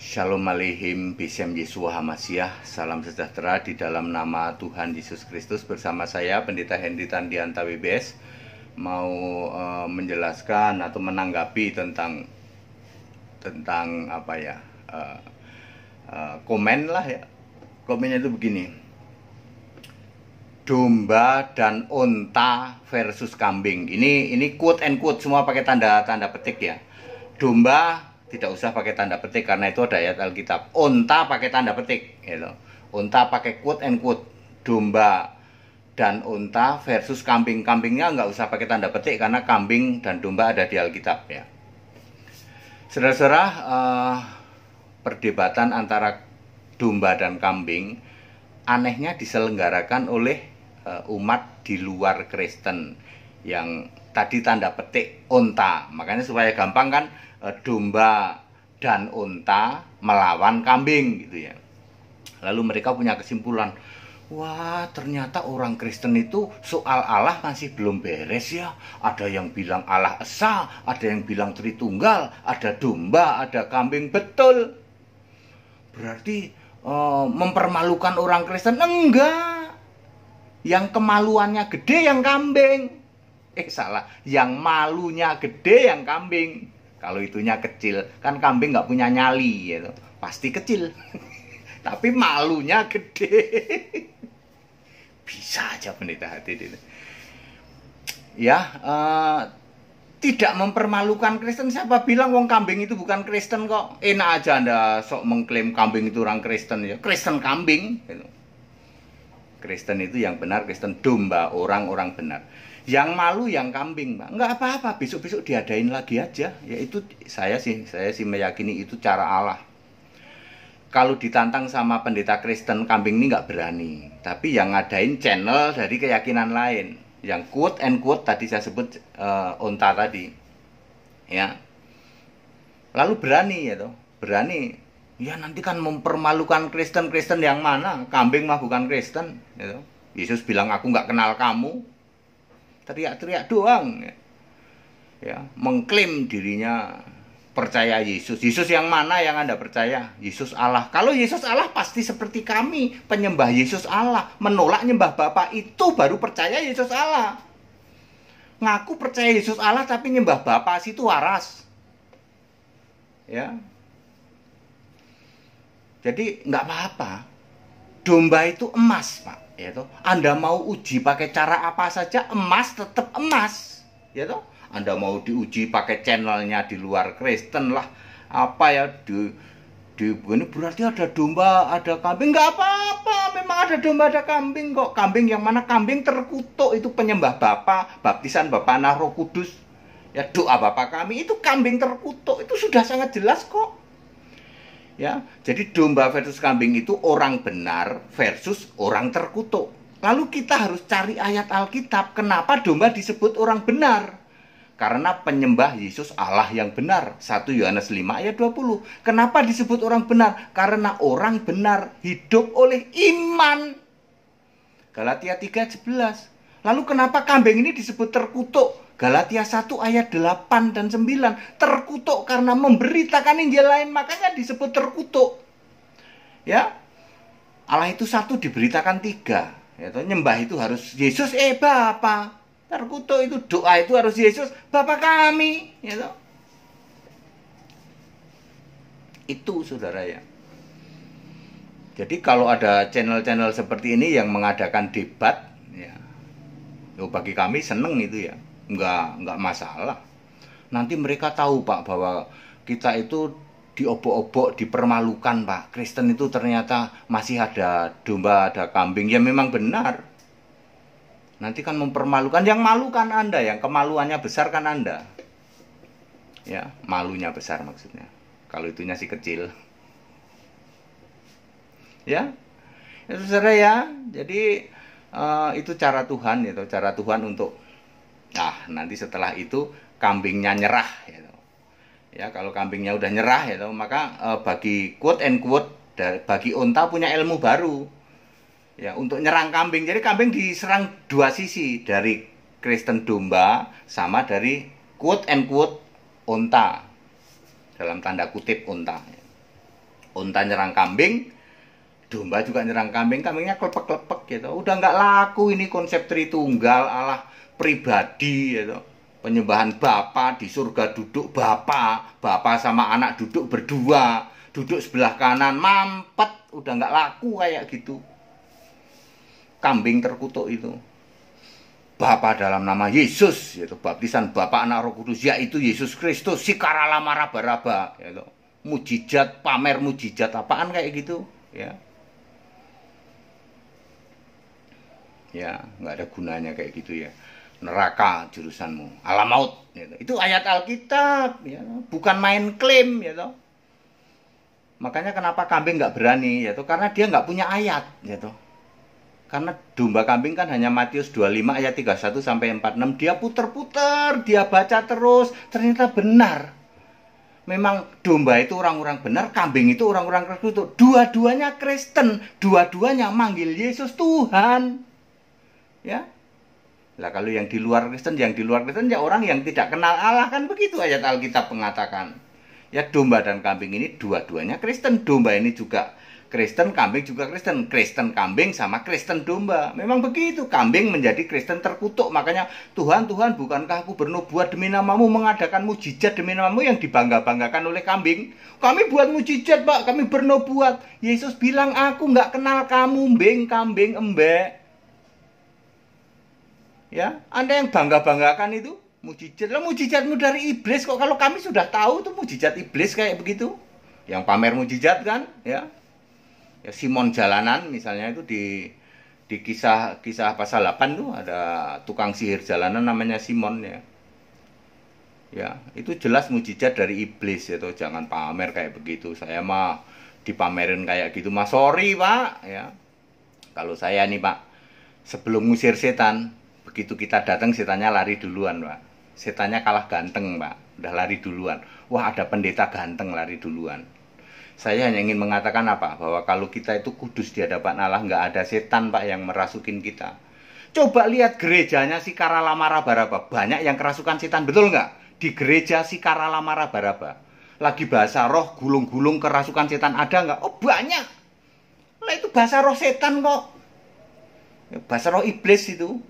Shalom Aleichem, Beshem Yeshua HaMashiach. Salam sejahtera di dalam nama Tuhan Yesus Kristus. Bersama saya Pendeta Henry Tandianta WBS mau menjelaskan atau menanggapi tentang apa ya, komen lah ya. Komennya itu begini: domba dan unta versus kambing. Ini quote and quote, semua pakai tanda petik ya. Domba tidak usah pakai tanda petik karena itu ada ayat Alkitab. Unta pakai tanda petik gitu. Unta pakai quote and quote. Domba dan unta versus kambing. Kambingnya nggak usah pakai tanda petik karena kambing dan domba ada di Alkitab ya. Saudara-saudara, perdebatan antara domba dan kambing anehnya diselenggarakan oleh umat di luar Kristen yang tadi tanda petik unta. Makanya supaya gampang kan, domba dan unta melawan kambing gitu ya. Lalu mereka punya kesimpulan, wah ternyata orang Kristen itu soal Allah masih belum beres ya. Ada yang bilang Allah Esa, ada yang bilang Tritunggal, ada domba, ada kambing. Betul. Berarti mempermalukan orang Kristen? Enggak. Yang kemaluannya gede yang kambing. Salah. Yang malunya gede yang kambing. Kalau itunya kecil, kan kambing nggak punya nyali gitu. Pasti kecil. Tapi malunya gede. Bisa aja pendeta hati ini. Ya, tidak mempermalukan Kristen. Siapa bilang wong kambing itu bukan Kristen kok? Enak aja Anda sok mengklaim kambing itu orang Kristen ya. Kristen kambing gitu. Kristen itu yang benar, Kristen domba, orang-orang benar. Yang malu yang kambing, Pak. Enggak apa-apa, besok-besok diadain lagi aja. Ya itu saya sih meyakini itu cara Allah. Kalau ditantang sama pendeta Kristen, kambing ini nggak berani. Tapi yang ngadain channel dari keyakinan lain. Yang quote and quote tadi saya sebut unta tadi. Ya. Lalu berani ya toh. Berani. Ya nanti kan mempermalukan Kristen yang mana? Kambing mah bukan Kristen. Ya toh. Yesus bilang aku nggak kenal kamu. Teriak-teriak doang ya, mengklaim dirinya percaya Yesus. Yesus yang mana yang Anda percaya? Yesus Allah. Kalau Yesus Allah pasti seperti kami, penyembah Yesus Allah, menolak nyembah Bapa, itu baru percaya Yesus Allah. Ngaku percaya Yesus Allah tapi nyembah Bapa situ waras. Ya. Jadi nggak apa-apa. Domba itu emas, Pak. Ya toh. Anda mau uji pakai cara apa saja, emas tetap emas. Ya toh. Anda mau diuji pakai channelnya di luar Kristen lah, apa ya, ini berarti ada domba, ada kambing. Nggak apa-apa, memang ada domba, ada kambing kok. Kambing yang mana? Kambing terkutuk, itu penyembah Bapa, baptisan Bapa Anak Roh Kudus. Ya doa Bapa kami, itu kambing terkutuk. Itu sudah sangat jelas kok. Ya, jadi domba versus kambing itu orang benar versus orang terkutuk. Lalu kita harus cari ayat Alkitab. Kenapa domba disebut orang benar? Karena penyembah Yesus Allah yang benar. 1 Yohanes 5 ayat 20. Kenapa disebut orang benar? Karena orang benar hidup oleh iman. Galatia 3:11. Lalu kenapa kambing ini disebut terkutuk? Galatia 1 ayat 8 dan 9. Terkutuk karena memberitakan Injil lain, makanya disebut terkutuk. Ya. Allah itu satu diberitakan tiga. Ya, nyembah itu harus Yesus, Bapa. Terkutuk itu doa itu harus Yesus, Bapa kami. Ya, itu saudara ya. Jadi kalau ada channel-channel seperti ini yang mengadakan debat, ya, bagi kami seneng itu ya. Enggak masalah. Nanti mereka tahu Pak bahwa kita itu diobok-obok, dipermalukan Pak. Kristen itu ternyata masih ada domba, ada kambing. Ya memang benar. Nanti kan mempermalukan. Yang malu kan Anda, yang kemaluannya besar kan Anda. Ya, malunya besar maksudnya. Kalau itunya sih kecil. Ya. Ya saudara ya. Jadi itu cara Tuhan ya, cara Tuhan untuk nanti setelah itu kambingnya nyerah gitu. Ya, kalau kambingnya udah nyerah gitu, maka bagi quote and quote bagi unta punya ilmu baru. Ya, untuk nyerang kambing. Jadi kambing diserang dua sisi, dari Kristen domba sama dari quote and quote unta. Dalam tanda kutip unta. Unta nyerang kambing, domba juga nyerang kambing, kambingnya klepek-klepek gitu. Udah nggak laku ini konsep Tritunggal, Allah pribadi gitu. Penyembahan Bapa, di surga duduk Bapa sama anak duduk berdua, duduk sebelah kanan, mampet, udah nggak laku kayak gitu. Kambing terkutuk itu. Bapa dalam nama Yesus, yaitu baptisan Bapa Anak Roh Kudus, yaitu Yesus Kristus, sikaralama raba-raba, yaitu mujizat, pamer mujizat apaan kayak gitu, ya. Ya, nggak ada gunanya kayak gitu ya. Neraka jurusanmu, alam maut, gitu. Itu ayat Alkitab, ya, bukan main klaim, ya toh. Makanya kenapa kambing nggak berani, ya toh, karena dia nggak punya ayat, ya toh. Karena domba kambing kan hanya Matius 25 ayat 31 sampai 46. Dia puter-puter, dia baca terus, ternyata benar. Memang domba itu orang-orang benar, kambing itu orang-orang terkutuk. Dua-duanya Kristen, dua-duanya manggil Yesus Tuhan. Ya. Lah kalau yang di luar Kristen ya orang yang tidak kenal Allah, kan begitu ayat Alkitab mengatakan. Ya, domba dan kambing ini dua-duanya Kristen. Domba ini juga Kristen, kambing juga Kristen. Kristen kambing sama Kristen domba. Memang begitu. Kambing menjadi Kristen terkutuk. Makanya, Tuhan, bukankah aku bernubuat demi namamu, mengadakan mujizat demi namamu, yang dibangga-banggakan oleh kambing. Kami buat mujizat, Pak. Kami bernubuat. Yesus bilang, aku nggak kenal kamu, kambing, embek. Ya, Anda yang bangga-banggakan itu mujizat. Lah, mujizatmu dari iblis kok. Kalau kami sudah tahu tuh mujizat iblis kayak begitu. Yang pamer mujizat kan, ya. Ya, Simon jalanan misalnya itu di kisah pasal 8 tuh ada tukang sihir jalanan namanya Simon, ya. Ya, itu jelas mujizat dari iblis ya tuh. Jangan pamer kayak begitu. Saya mah dipamerin kayak gitu mah sorry, Pak, ya. Kalau saya nih, Pak, sebelum ngusir setan, begitu kita datang setannya lari duluan, Pak. Setannya kalah ganteng, Pak. Udah lari duluan. Wah, ada pendeta ganteng lari duluan. Saya hanya ingin mengatakan apa? Bahwa kalau kita itu kudus di hadapan Allah, nggak ada setan, Pak, yang merasukin kita. Coba lihat gerejanya si Karalama Raba-Raba. Banyak yang kerasukan setan, betul nggak? Di gereja si Karalama Raba-Raba. Lagi bahasa roh, gulung-gulung kerasukan setan, ada nggak? Oh, banyak. Lah, itu bahasa roh setan kok. Bahasa roh iblis itu.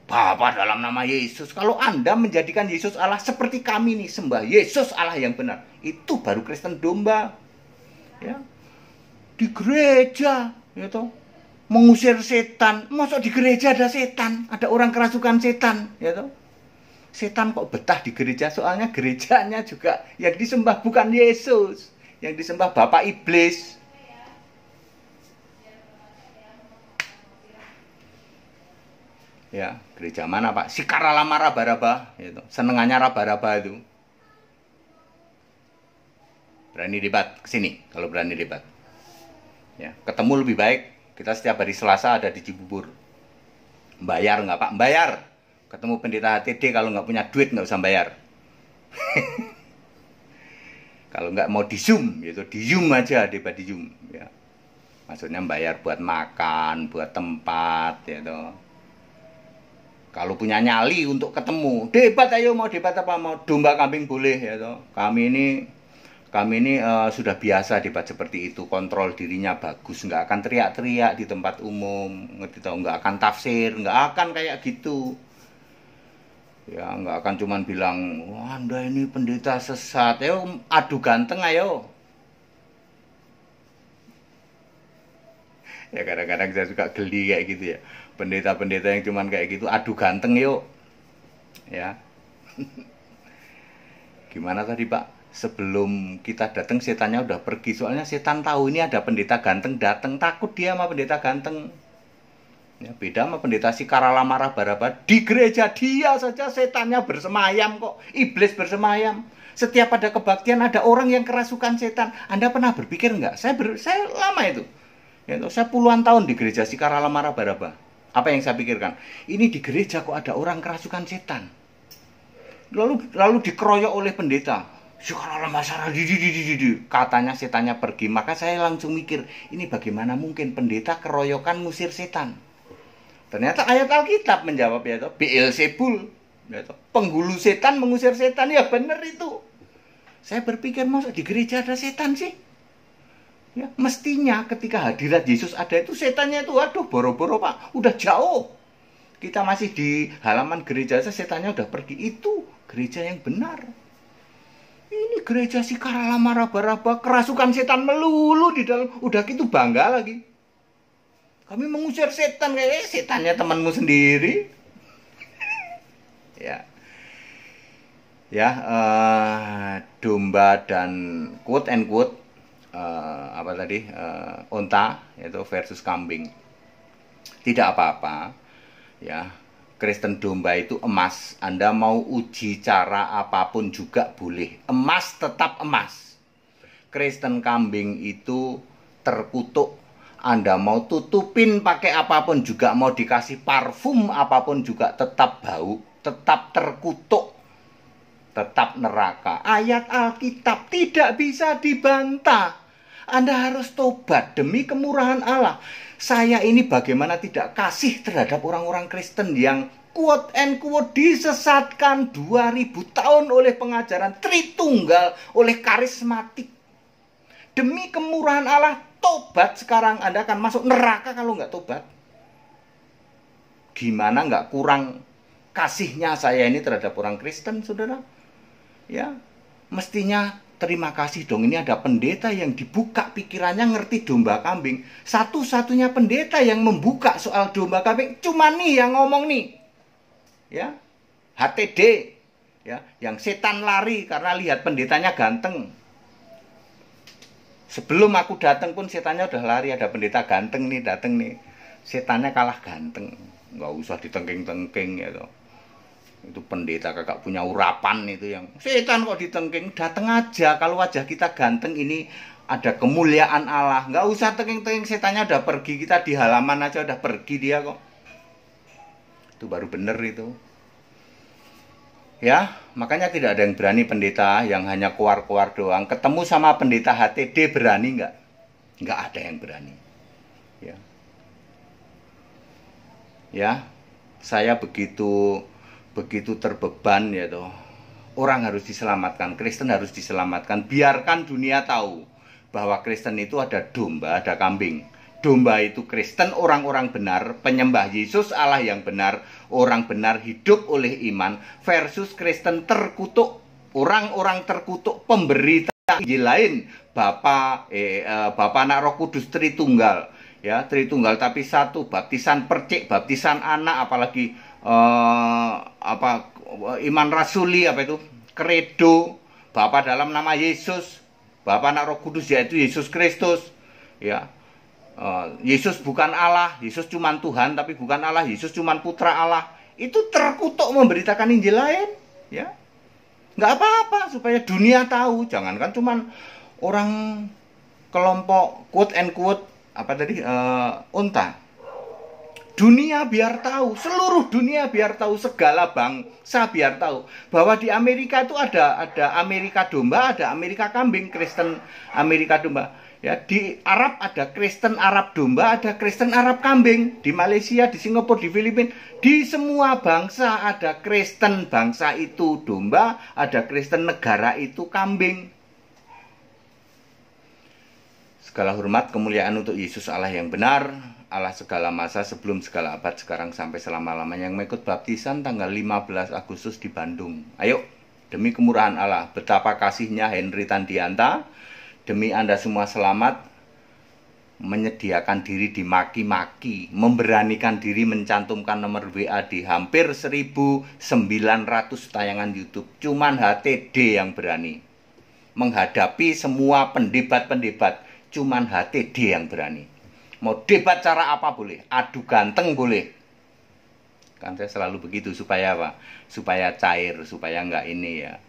Bapa dalam nama Yesus. Kalau Anda menjadikan Yesus Allah seperti kami nih, sembah Yesus Allah yang benar, itu baru Kristen domba. Ya, di gereja, ya toh, mengusir setan. Masa di gereja ada setan, ada orang kerasukan setan, ya toh. Setan kok betah di gereja? Soalnya gerejanya juga yang disembah bukan Yesus, yang disembah Bapak Iblis. Ya, gereja mana, Pak? Si Karalama Raba-Raba, ya toh. Senengannya raba-raba itu. Berani debat kesini kalau berani debat. Ya, ketemu lebih baik kita setiap hari Selasa ada di Cibubur. Bayar nggak, Pak? Bayar. Ketemu pendeta HTD, kalau nggak punya duit nggak usah bayar. Kalau nggak mau di Zoom, gitu, di Zoom aja, debat di Zoom. Ya. Maksudnya bayar buat makan, buat tempat, ya toh. Kalau punya nyali untuk ketemu, debat ayo, mau debat apa, mau domba kambing boleh, ya toh. Kami ini sudah biasa debat seperti itu, kontrol dirinya bagus, nggak akan teriak-teriak di tempat umum, ngerti tau, nggak akan tafsir, nggak akan kayak gitu. Ya, nggak akan cuman bilang, wah, Anda ini pendeta sesat, ayo adu ganteng ayo. Ya, kadang-kadang saya suka geli kayak gitu ya, pendeta-pendeta yang cuman kayak gitu, adu ganteng yuk. Ya. Gimana tadi, Pak? Sebelum kita datang setannya udah pergi. Soalnya setan tahu ini ada pendeta ganteng datang, takut dia sama pendeta ganteng. Ya, beda sama pendeta si Karalama Raba-Raba. Di gereja dia saja setannya bersemayam kok. Iblis bersemayam. Setiap ada kebaktian ada orang yang kerasukan setan. Anda pernah berpikir nggak? Saya lama itu. Ya, saya puluhan tahun di gereja si Karalama Raba-Raba. Apa yang saya pikirkan? Ini di gereja kok ada orang kerasukan setan. Lalu dikeroyok oleh pendeta. Sekarang masalah katanya setannya pergi. Maka saya langsung mikir, ini bagaimana mungkin pendeta keroyokan ngusir setan? Ternyata ayat Alkitab menjawab, ya toh, Beelzebul, ya toh, penghulu setan mengusir setan. Ya benar itu. Saya berpikir, masa di gereja ada setan sih? Ya, mestinya ketika hadirat Yesus ada itu setannya itu, aduh boro-boro Pak, udah jauh. Kita masih di halaman gereja saja, setannya udah pergi. Itu gereja yang benar. Ini gereja si karalama raba-raba, kerasukan setan melulu di dalam. Udah gitu bangga lagi. Kami mengusir setan, kayak setannya temanmu sendiri. Ya, ya, domba dan quote and quote apa tadi, onta itu versus kambing. Tidak apa-apa, ya. Kristen domba itu emas. Anda mau uji cara apapun juga boleh. Emas tetap emas. Kristen kambing itu terkutuk. Anda mau tutupin pakai apapun juga, mau dikasih parfum apapun juga tetap bau, tetap terkutuk, tetap neraka. Ayat Alkitab tidak bisa dibantah. Anda harus tobat demi kemurahan Allah. Saya ini bagaimana tidak kasih terhadap orang-orang Kristen yang quote and quote disesatkan 2000 tahun oleh pengajaran Tritunggal, oleh karismatik. Demi kemurahan Allah, tobat sekarang. Anda akan masuk neraka kalau nggak tobat. Gimana nggak kurang kasihnya saya ini terhadap orang Kristen, saudara? Ya, mestinya terima kasih dong. Ini ada pendeta yang dibuka pikirannya ngerti domba kambing. Satu-satunya pendeta yang membuka soal domba kambing cuma nih yang ngomong nih. Ya, HTD. Ya, yang setan lari karena lihat pendetanya ganteng. Sebelum aku datang pun setannya udah lari, ada pendeta ganteng nih dateng nih. Setannya kalah ganteng. Nggak usah ditengking-tengking ya toh. Itu pendeta kakak punya urapan itu yang setan kok ditengking, datang aja. Kalau wajah kita ganteng ini ada kemuliaan Allah, nggak usah tengking-tengking, setannya udah pergi, kita di halaman aja udah pergi dia kok. Itu baru bener itu. Ya, makanya tidak ada yang berani pendeta yang hanya keluar-keluar doang. Ketemu sama pendeta HTD berani nggak? Nggak ada yang berani. Ya, ya, saya begitu terbeban ya toh. Orang harus diselamatkan, Kristen harus diselamatkan. Biarkan dunia tahu bahwa Kristen itu ada domba, ada kambing. Domba itu Kristen, orang-orang benar, penyembah Yesus, Allah yang benar, orang benar hidup oleh iman, versus Kristen terkutuk, orang-orang terkutuk, pemberita Injil lain, Bapa, Anak, Roh Kudus, Tritunggal, ya Tritunggal tapi satu, baptisan percik, baptisan anak, apalagi iman rasuli, apa itu, kredo, Bapa dalam nama Yesus, Bapa, Anak, Roh Kudus, yaitu Yesus Kristus, ya. Yesus bukan Allah, Yesus cuma Tuhan tapi bukan Allah, Yesus cuma putra Allah. Itu terkutuk memberitakan Injil lain, ya. Nggak apa-apa supaya dunia tahu, jangankan cuma orang kelompok quote and quote apa tadi unta. Dunia biar tahu, seluruh dunia biar tahu, segala bangsa biar tahu bahwa di Amerika itu ada Amerika domba, ada Amerika kambing, Kristen Amerika domba. Ya, di Arab ada Kristen Arab domba, ada Kristen Arab kambing. Di Malaysia, di Singapura, di Filipina, di semua bangsa ada Kristen bangsa itu domba, ada Kristen negara itu kambing. Segala hormat kemuliaan untuk Yesus Allah yang benar, Allah segala masa, sebelum segala abad, sekarang sampai selama-lamanya. Yang mengikut baptisan tanggal 15 Agustus di Bandung. Ayo, demi kemurahan Allah, betapa kasihnya Henry Tandianta. Demi Anda semua selamat, menyediakan diri dimaki-maki, memberanikan diri mencantumkan nomor WA di hampir 1.900 tayangan YouTube. Cuman HTD yang berani menghadapi semua pendebat-pendebat. Cuman HTD yang berani. Mau debat cara apa boleh, adu ganteng boleh. Kan saya selalu begitu, supaya apa? Supaya cair, supaya enggak ini ya.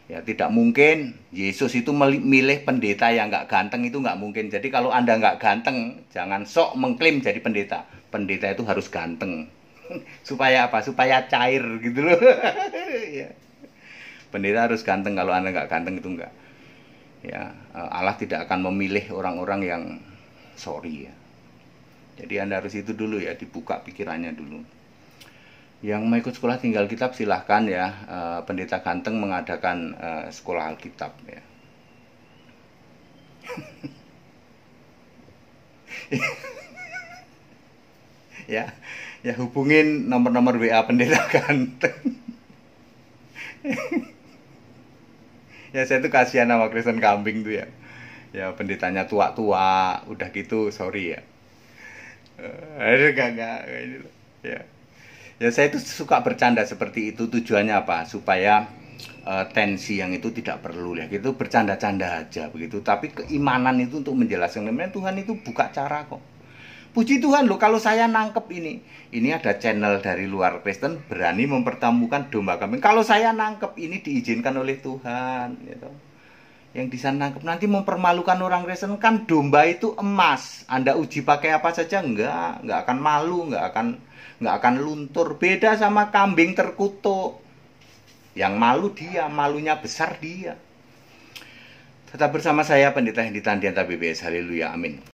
Ya tidak mungkin Yesus itu milih pendeta yang nggak ganteng, itu nggak mungkin. Jadi kalau Anda nggak ganteng, jangan sok mengklaim jadi pendeta. Pendeta itu harus ganteng. Supaya apa? Supaya cair gitu loh. Ya. Pendeta harus ganteng, kalau Anda nggak ganteng itu nggak. Ya, Allah tidak akan memilih orang-orang yang sorry ya. Jadi Anda harus itu dulu ya, dibuka pikirannya dulu. Yang mau ikut sekolah tinggal kitab silahkan ya, pendeta ganteng mengadakan sekolah Alkitab ya. Ya, ya hubungin nomor-nomor WA pendeta ganteng. Ya saya tuh kasihan sama Kristen kambing tuh ya. Ya pendetanya tua-tua, udah gitu sorry ya. Aduh enggak ini loh. Ya. Ya saya itu suka bercanda seperti itu, tujuannya apa? Supaya tensi yang itu tidak perlu ya. Gitu bercanda-canda aja begitu. Tapi keimanan itu untuk menjelaskan, memang Tuhan itu buka cara kok. Puji Tuhan loh, kalau saya nangkep ini ada channel dari luar Kristen berani mempertemukan domba kambing. Kalau saya nangkep ini diizinkan oleh Tuhan, gitu. Yang di sana nangkep nanti mempermalukan orang Kristen, kan domba itu emas. Anda uji pakai apa saja nggak akan malu, nggak akan luntur. Beda sama kambing terkutuk. Yang malu dia, malunya besar dia. Tetap bersama saya Pendeta Hendy Tandianta BBS. Haleluya, amin.